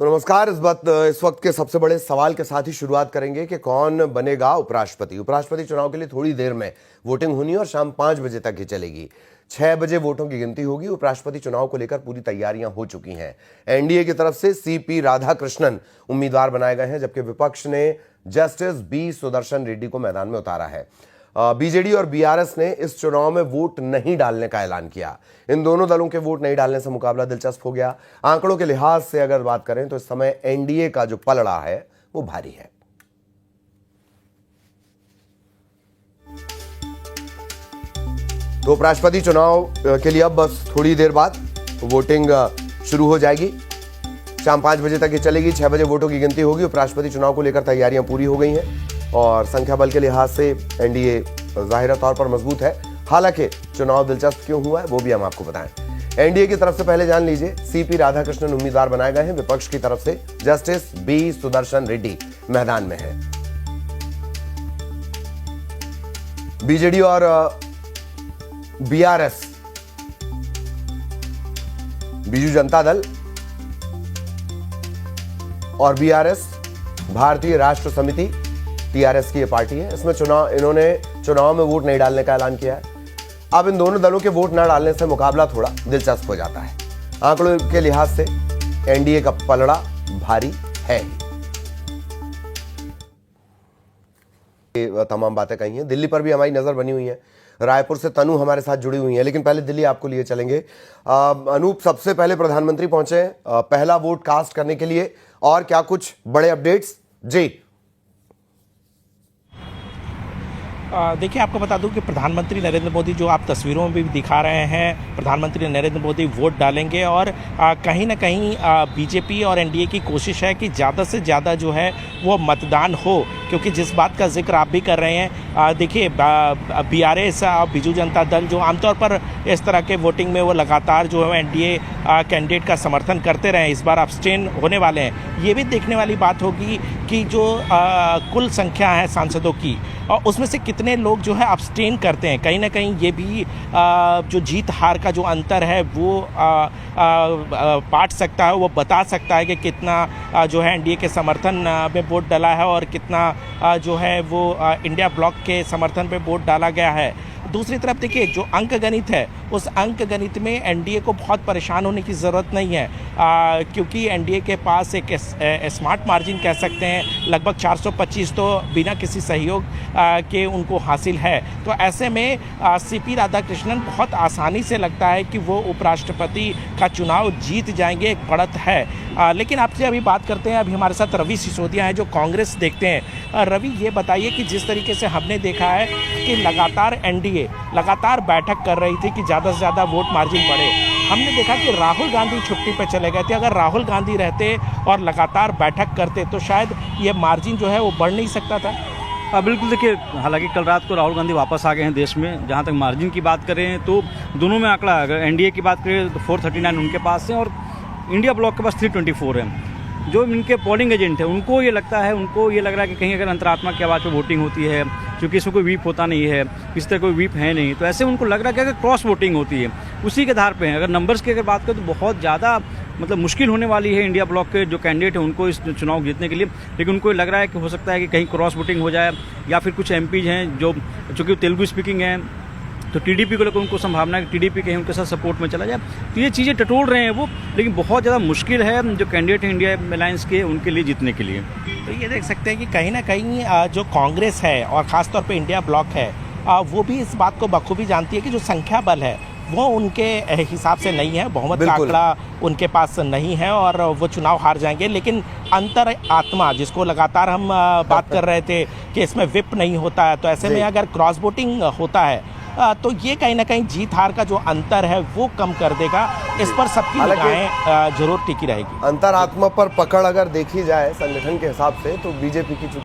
तो नमस्कार। इस वक्त के सबसे बड़े सवाल के साथ ही शुरुआत करेंगे कि कौन बनेगा उपराष्ट्रपति। उपराष्ट्रपति चुनाव के लिए थोड़ी देर में वोटिंग होनी है और शाम 5 बजे तक ही चलेगी। 6 बजे वोटों की गिनती होगी। उपराष्ट्रपति चुनाव को लेकर पूरी तैयारियां हो चुकी हैं। एनडीए की तरफ से सीपी राधाकृष्णन उम्मीदवार बनाए गए हैं, जबकि विपक्ष ने जस्टिस बी सुदर्शन रेड्डी को मैदान में उतारा है। बीजेडी और बीआरएस ने इस चुनाव में वोट नहीं डालने का ऐलान किया। इन दोनों दलों के वोट नहीं डालने से मुकाबला दिलचस्प हो गया। आंकड़ों के लिहाज से अगर बात करें तो इस समय एनडीए का जो पलड़ा है वो भारी है। तो उपराष्ट्रपति चुनाव के लिए अब बस थोड़ी देर बाद वोटिंग शुरू हो जाएगी। शाम 5 बजे तक ये चलेगी। 6 बजे वोटों की गिनती होगी। उपराष्ट्रपति चुनाव को लेकर तैयारियां पूरी हो गई हैं और संख्या बल के लिहाज से एनडीए जाहिर तौर पर मजबूत है। हालांकि चुनाव दिलचस्प क्यों हुआ है वो भी हम आपको बताएं। एनडीए की तरफ से पहले जान लीजिए, सीपी राधाकृष्णन उम्मीदवार बनाए गए हैं। विपक्ष की तरफ से जस्टिस बी सुदर्शन रेड्डी मैदान में है। बीजेडी और बीआरएस, बीजू जनता दल और बीआरएस भारतीय राष्ट्र समिति टीआरएस की ये पार्टी है। इसमें इन्होंने चुनाव में वोट नहीं डालने का ऐलान किया है। अब इन दोनों दलों के वोट न डालने से मुकाबला थोड़ा दिलचस्प हो जाता है। आंकड़ों के लिहाज से एनडीए का पलड़ा भारी है। ये तमाम बातें कही हैं। दिल्ली पर भी हमारी नजर बनी हुई है। रायपुर से तनु हमारे साथ जुड़ी हुई है, लेकिन पहले दिल्ली आपको लिए चलेंगे। अनूप, सबसे पहले प्रधानमंत्री पहुंचे पहला वोट कास्ट करने के लिए, और क्या कुछ बड़े अपडेट्स? जी देखिए, आपको बता दूं कि प्रधानमंत्री नरेंद्र मोदी, जो आप तस्वीरों में भी दिखा रहे हैं, प्रधानमंत्री नरेंद्र मोदी वोट डालेंगे। और कहीं ना कहीं बीजेपी और एनडीए की कोशिश है कि ज़्यादा से ज़्यादा जो है वो मतदान हो, क्योंकि जिस बात का जिक्र आप भी कर रहे हैं, देखिए बीआरएस और बीजू जनता दल जो आमतौर पर इस तरह के वोटिंग में वो लगातार जो है एनडीए कैंडिडेट का समर्थन करते रहे, इस बार अब्सटेन होने वाले हैं। ये भी देखने वाली बात होगी कि जो कुल संख्या है सांसदों की, और उसमें से कितने लोग जो है अब्सटेन करते हैं। कहीं ना कहीं ये भी जो जीत हार का जो अंतर है वो बांट सकता है, वो बता सकता है कि कितना जो है एनडीए के समर्थन में वोट डाला है और कितना जो है वो इंडिया ब्लॉक के समर्थन पे वोट डाला गया है। दूसरी तरफ देखिए, जो अंक गणित है, उस अंक गणित में एनडीए को बहुत परेशान होने की ज़रूरत नहीं है, क्योंकि एनडीए के पास एक स्मार्ट मार्जिन कह सकते हैं, लगभग 425 तो बिना किसी सहयोग के उनको हासिल है। तो ऐसे में सीपी राधाकृष्णन बहुत आसानी से लगता है कि वो उपराष्ट्रपति का चुनाव जीत जाएंगे, एक बढ़त है। लेकिन आपसे अभी बात करते हैं, अभी हमारे साथ रवि सिसोदिया हैं जो कांग्रेस देखते हैं। रवि, ये बताइए कि जिस तरीके से हमने देखा है कि लगातार एनडीए लगातार बैठक कर रही थी कि ज़्यादा से ज़्यादा वोट मार्जिन बढ़े, हमने देखा कि राहुल गांधी छुट्टी पर चले गए थे। अगर राहुल गांधी रहते और लगातार बैठक करते तो शायद ये मार्जिन जो है वो बढ़ नहीं सकता था। बिल्कुल। देखिए, हालांकि कल रात को राहुल गांधी वापस आ गए हैं देश में। जहां तक मार्जिन की बात करें तो दोनों में आंकड़ा, अगर एनडीए की बात करें तो 439 उनके पास है और इंडिया ब्लॉक के पास 324 है। जो इनके पोलिंग एजेंट है उनको ये लग रहा है कि कहीं अगर अंतरात्मा की आवाज़ पर वोटिंग होती है, क्योंकि इसमें कोई वीप होता नहीं है, किसी तरह कोई वीप है नहीं, तो ऐसे उनको लग रहा है कि अगर क्रॉस वोटिंग होती है उसी के आधार पे है। अगर नंबर्स की अगर बात करें तो बहुत ज़्यादा मुश्किल होने वाली है इंडिया ब्लॉक के जो कैंडिडेट हैं उनको इस चुनाव जीतने के लिए। लेकिन उनको लग रहा है कि हो सकता है कि कहीं क्रॉस वोटिंग हो जाए, या फिर कुछ एमपीज हैं जो चूँकि तेलुगु स्पीकिंग हैं, तो टीडीपी को लेकर उनको संभावना है कि टीडीपी कहीं उनके साथ सपोर्ट में चला जाए। तो ये चीज़ें टटोल रहे हैं वो, लेकिन बहुत ज़्यादा मुश्किल है जो कैंडिडेट हैं इंडिया अलायंस के उनके लिए जीतने के लिए। तो ये देख सकते हैं कि कहीं ना कहीं जो कांग्रेस है और ख़ासतौर पे इंडिया ब्लॉक है, वो भी इस बात को बखूबी जानती है कि जो संख्या बल है वो उनके हिसाब से नहीं है, बहुमत का आंकड़ा उनके पास नहीं है और वो चुनाव हार जाएंगे। लेकिन अंतर आत्मा, जिसको लगातार हम बात कर रहे थे कि इसमें विप नहीं होता है, तो ऐसे में अगर क्रॉस वोटिंग होता है तो ये कहीं ना कहीं जीत हार का जो अंतर है वो कम कर देगा। इस पर सबकी निगाहें जरूर टिकी रहेगी। अंतरात्मा पर पकड़ अगर देखी जाए संगठन के हिसाब से तो बीजेपी की